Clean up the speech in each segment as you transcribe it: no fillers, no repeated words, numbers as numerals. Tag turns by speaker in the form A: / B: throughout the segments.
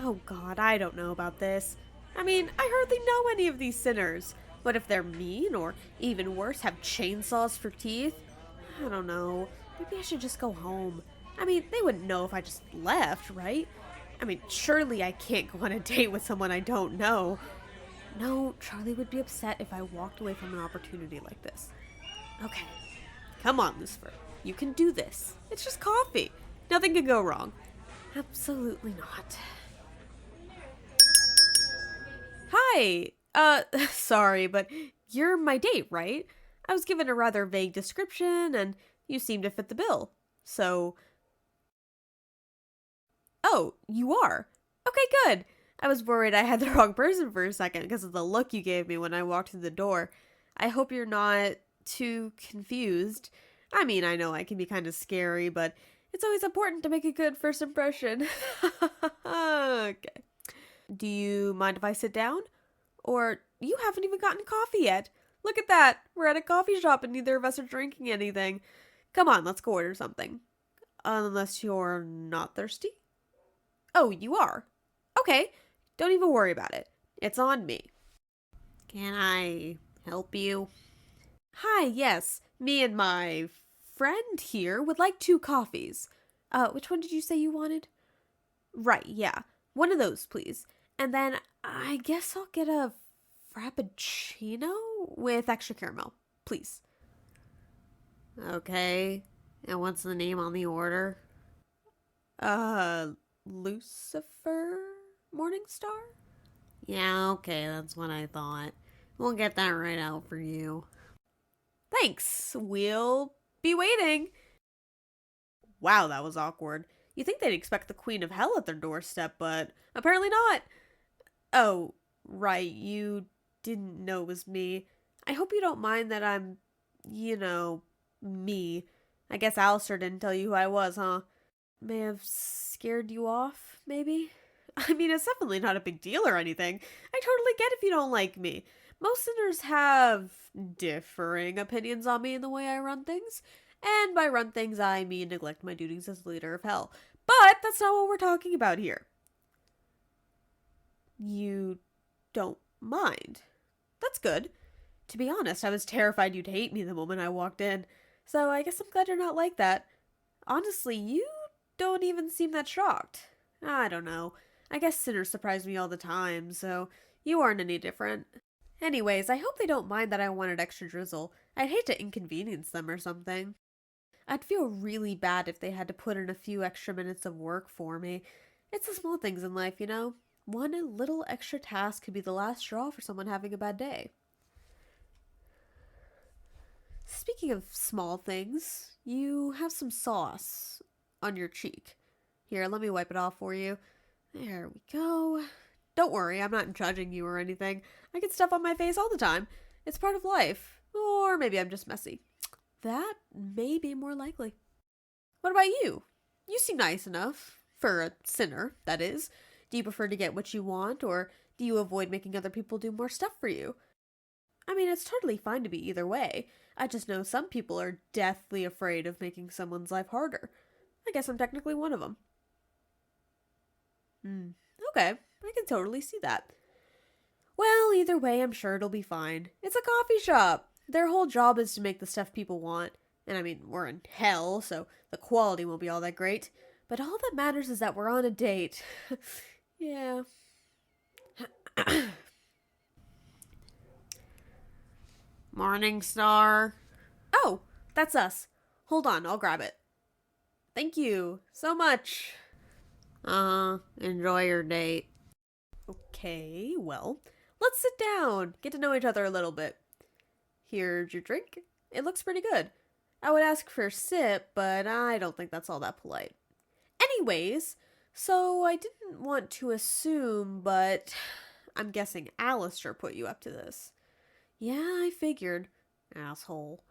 A: Oh God, I don't know about this. I mean, I hardly know any of these sinners. What if they're mean, or even worse, have chainsaws for teeth? I don't know. Maybe I should just go home. I mean, they wouldn't know if I just left, right? I mean, surely I can't go on a date with someone I don't know. No, Charlie would be upset if I walked away from an opportunity like this. Okay, come on, Lucifer. You can do this. It's just coffee. Nothing could go wrong. Absolutely not. Hi. Sorry, but you're my date, right? I was given a rather vague description, and you seem to fit the bill. So. Oh, you are? Okay, good. I was worried I had the wrong person for a second because of the look you gave me when I walked through the door. I hope you're not too confused. I mean, I know I can be kind of scary, but it's always important to make a good first impression. Okay. Do you mind if I sit down? Or you haven't even gotten coffee yet. Look at that. We're at a coffee shop and neither of us are drinking anything. Come on, let's go order something. Unless you're not thirsty? Oh, you are? Okay, don't even worry about it. It's on me. Can I help you? Hi, yes. Me and my friend here would like 2 coffees. Which one did you say you wanted? Right, yeah. One of those, please. And then I guess I'll get a frappuccino with extra caramel, please. Okay. And what's the name on the order? Lucifer Morningstar? Yeah, okay, that's what I thought. We'll get that right out for you. Thanks. We'll be waiting. Wow, that was awkward. You think they'd expect the Queen of Hell at their doorstep, but apparently not. Oh, right, you didn't know it was me. I hope you don't mind that I'm, me. I guess Alastor didn't tell you who I was, huh? May have scared you off, maybe? I mean, it's definitely not a big deal or anything. I totally get if you don't like me. Most sinners have differing opinions on me and the way I run things. And by run things, I mean neglect my duties as leader of hell. But that's not what we're talking about here. You don't mind. That's good. To be honest, I was terrified you'd hate me the moment I walked in. So I guess I'm glad you're not like that. Honestly, you don't even seem that shocked. I don't know. I guess sinners surprise me all the time, so you aren't any different. Anyways, I hope they don't mind that I wanted extra drizzle. I'd hate to inconvenience them or something. I'd feel really bad if they had to put in a few extra minutes of work for me. It's the small things in life, you know? One little extra task could be the last straw for someone having a bad day. Speaking of small things, you have some sauce on your cheek. Here, let me wipe it off for you. There we go. Don't worry, I'm not judging you or anything. I get stuff on my face all the time. It's part of life. Or maybe I'm just messy. That may be more likely. What about you? You seem nice enough. For a sinner, that is. Do you prefer to get what you want, or do you avoid making other people do more stuff for you? I mean, it's totally fine to be either way. I just know some people are deathly afraid of making someone's life harder. I guess I'm technically one of them. Okay, I can totally see that. Well, either way, I'm sure it'll be fine. It's a coffee shop. Their whole job is to make the stuff people want. And I mean, we're in hell, so the quality won't be all that great. But all that matters is that we're on a date. Yeah. Morning Star. Oh, that's us. Hold on, I'll grab it. Thank you so much. Enjoy your date. Okay, well, let's sit down, get to know each other a little bit. Here's your drink. It looks pretty good. I would ask for a sip, but I don't think that's all that polite. Anyways, so I didn't want to assume, but I'm guessing Alastor put you up to this. Yeah, I figured. Asshole.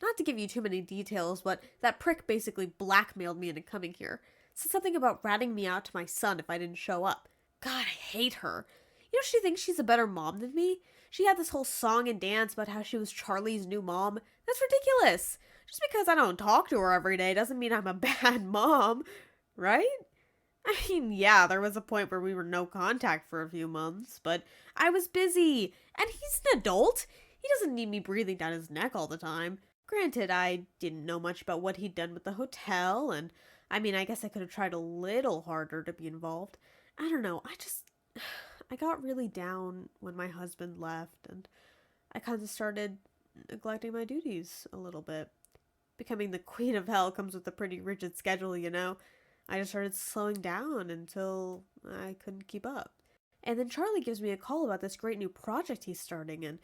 A: Not to give you too many details, but that prick basically blackmailed me into coming here. Said something about ratting me out to my son if I didn't show up. God, I hate her. You know, she thinks she's a better mom than me. She had this whole song and dance about how she was Charlie's new mom. That's ridiculous. Just because I don't talk to her every day doesn't mean I'm a bad mom, right? I mean, yeah, there was a point where we were no contact for a few months, but I was busy. And he's an adult. He doesn't need me breathing down his neck all the time. Granted, I didn't know much about what he'd done with the hotel, and I mean, I guess I could have tried a little harder to be involved. I don't know, I got really down when my husband left, and I kind of started neglecting my duties a little bit. Becoming the queen of hell comes with a pretty rigid schedule, you know? I just started slowing down until I couldn't keep up. And then Charlie gives me a call about this great new project he's starting, and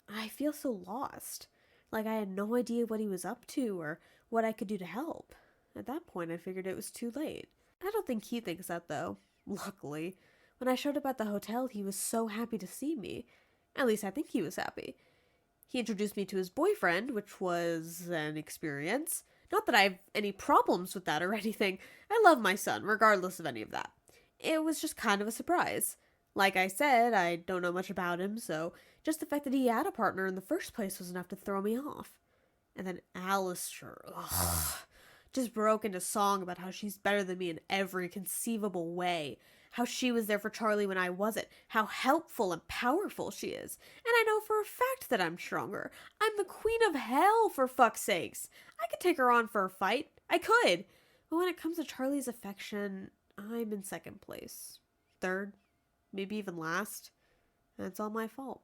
A: I feel so lost. Like I had no idea what he was up to or what I could do to help. At that point, I figured it was too late. I don't think he thinks that, though. Luckily. When I showed up at the hotel, he was so happy to see me. At least I think he was happy. He introduced me to his boyfriend, which was an experience. Not that I have any problems with that or anything. I love my son, regardless of any of that. It was just kind of a surprise. Like I said, I don't know much about him, so just the fact that he had a partner in the first place was enough to throw me off. And then alastor, ugh, just broke into song about how she's better than me in every conceivable way. How she was there for Charlie when I wasn't. How helpful and powerful she is. And I know for a fact that I'm stronger. I'm the queen of hell, for fuck's sakes. I could take her on for a fight. I could. But when it comes to Charlie's affection, I'm in second place. Third, maybe even last. And it's all my fault.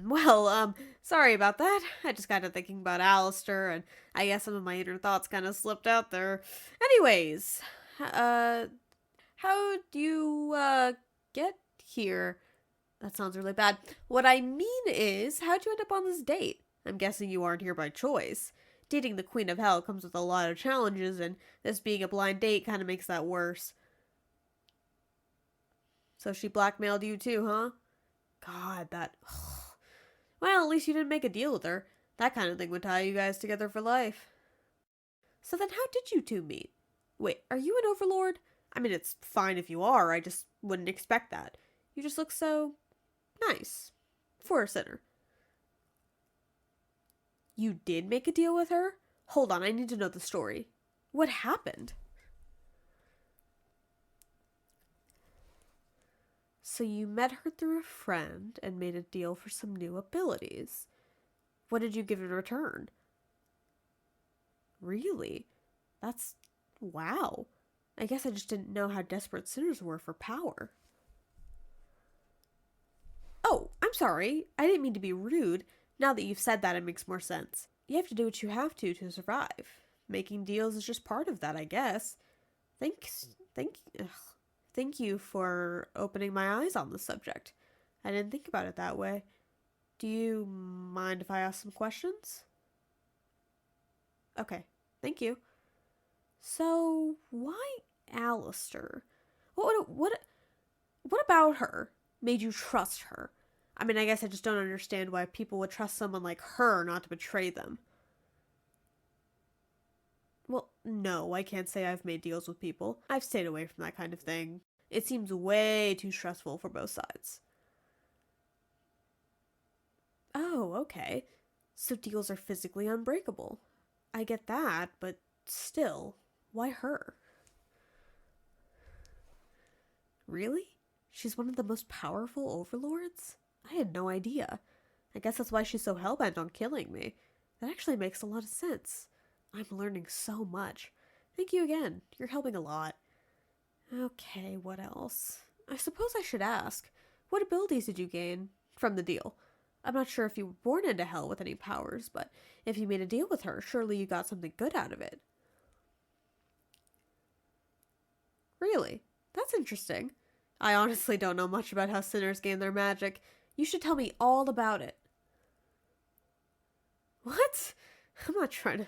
A: Well, sorry about that. I just got to thinking about alastor, and I guess some of my inner thoughts kind of slipped out there. Anyways, uh, how do you, get here? That sounds really bad. What I mean is, how'd you end up on this date? I'm guessing you aren't here by choice. Dating the Queen of Hell comes with a lot of challenges, and this being a blind date kind of makes that worse. So she blackmailed you too, huh? God, that. Well, at least you didn't make a deal with her. That kind of thing would tie you guys together for life. So then, how did you two meet? Wait, are you an overlord? I mean, it's fine if you are, I just wouldn't expect that. You just look so nice. For a sinner. You did make a deal with her? Hold on, I need to know the story. What happened? So you met her through a friend and made a deal for some new abilities. What did you give in return? Really? That's... wow. I guess I just didn't know how desperate sinners were for power. Oh, I'm sorry. I didn't mean to be rude. Now that you've said that, it makes more sense. You have to do what you have to survive. Making deals is just part of that, I guess. Thank you for opening my eyes on the subject. I didn't think about it that way. Do you mind if I ask some questions? Okay, thank you. So, why alastor? What about her made you trust her? I mean, I guess I just don't understand why people would trust someone like her not to betray them. Well, no, I can't say I've made deals with people. I've stayed away from that kind of thing. It seems way too stressful for both sides. Oh, okay. So deals are physically unbreakable. I get that, but still, why her? Really? She's one of the most powerful overlords? I had no idea. I guess that's why she's so hellbent on killing me. That actually makes a lot of sense. I'm learning so much. Thank you again. You're helping a lot. Okay, what else? I suppose I should ask. What abilities did you gain from the deal? I'm not sure if you were born into hell with any powers, but if you made a deal with her, surely you got something good out of it. Really? That's interesting. I honestly don't know much about how sinners gain their magic. You should tell me all about it. What? I'm not trying to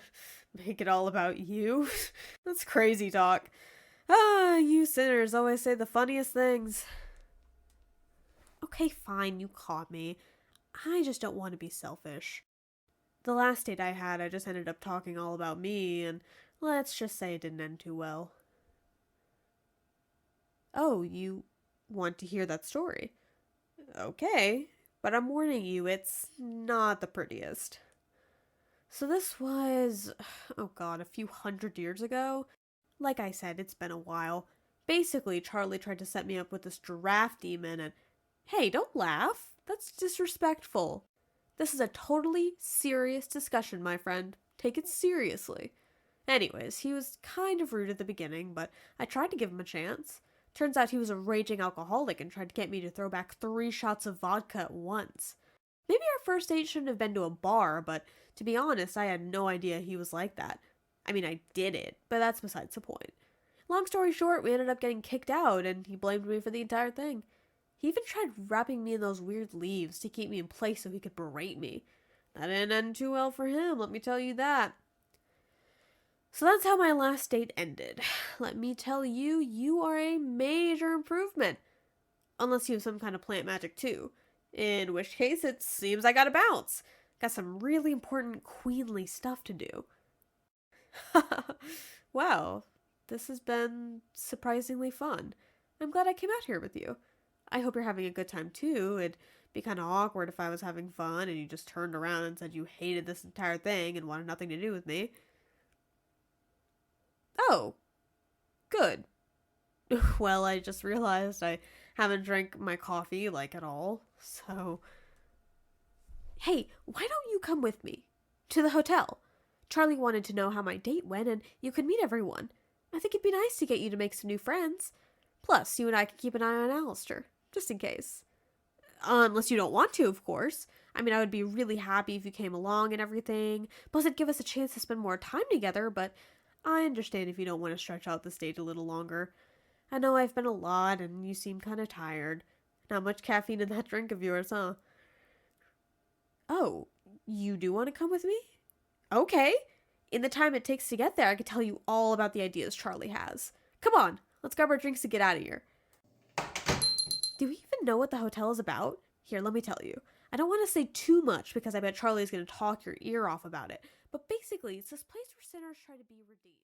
A: make it all about you. That's crazy talk. Ah, you sinners always say the funniest things. Okay, fine, you caught me. I just don't want to be selfish. The last date I had, I just ended up talking all about me, and let's just say it didn't end too well. Oh, you want to hear that story? Okay, but I'm warning you, it's not the prettiest. So this was, oh god, a few hundred years ago. Like I said, it's been a while. Basically, Charlie tried to set me up with this giraffe demon, and hey, don't laugh. That's disrespectful. This is a totally serious discussion, my friend. Take it seriously. Anyways, he was kind of rude at the beginning, but I tried to give him a chance. Turns out he was a raging alcoholic and tried to get me to throw back 3 shots of vodka at once. Maybe our first date shouldn't have been to a bar, but to be honest, I had no idea he was like that. I mean, I did it, but that's besides the point. Long story short, we ended up getting kicked out, and he blamed me for the entire thing. He even tried wrapping me in those weird leaves to keep me in place so he could berate me. That didn't end too well for him, let me tell you that. So that's how my last date ended. Let me tell you, you are a major improvement. Unless you have some kind of plant magic too. In which case, it seems I gotta bounce. Got some really important queenly stuff to do. Wow, this has been surprisingly fun. I'm glad I came out here with you. I hope you're having a good time too. It'd be kind of awkward if I was having fun and you just turned around and said you hated this entire thing and wanted nothing to do with me. Oh, good. Well, I just realized I haven't drank my coffee, like, at all, so... Hey, why don't you come with me? To the hotel. Charlie wanted to know how my date went, and you could meet everyone. I think it'd be nice to get you to make some new friends. Plus, you and I can keep an eye on Alastor, just in case. Unless you don't want to, of course. I mean, I would be really happy if you came along and everything. Plus, it'd give us a chance to spend more time together, but I understand if you don't want to stretch out this date a little longer. I know I've been a lot, and you seem kind of tired. Not much caffeine in that drink of yours, huh? Oh, you do want to come with me? Okay. In the time it takes to get there, I could tell you all about the ideas Charlie has. Come on, let's grab our drinks and get out of here. Do we even know what the hotel is about? Here, let me tell you. I don't want to say too much because I bet Charlie's going to talk your ear off about it. But basically, it's this place where sinners try to be redeemed.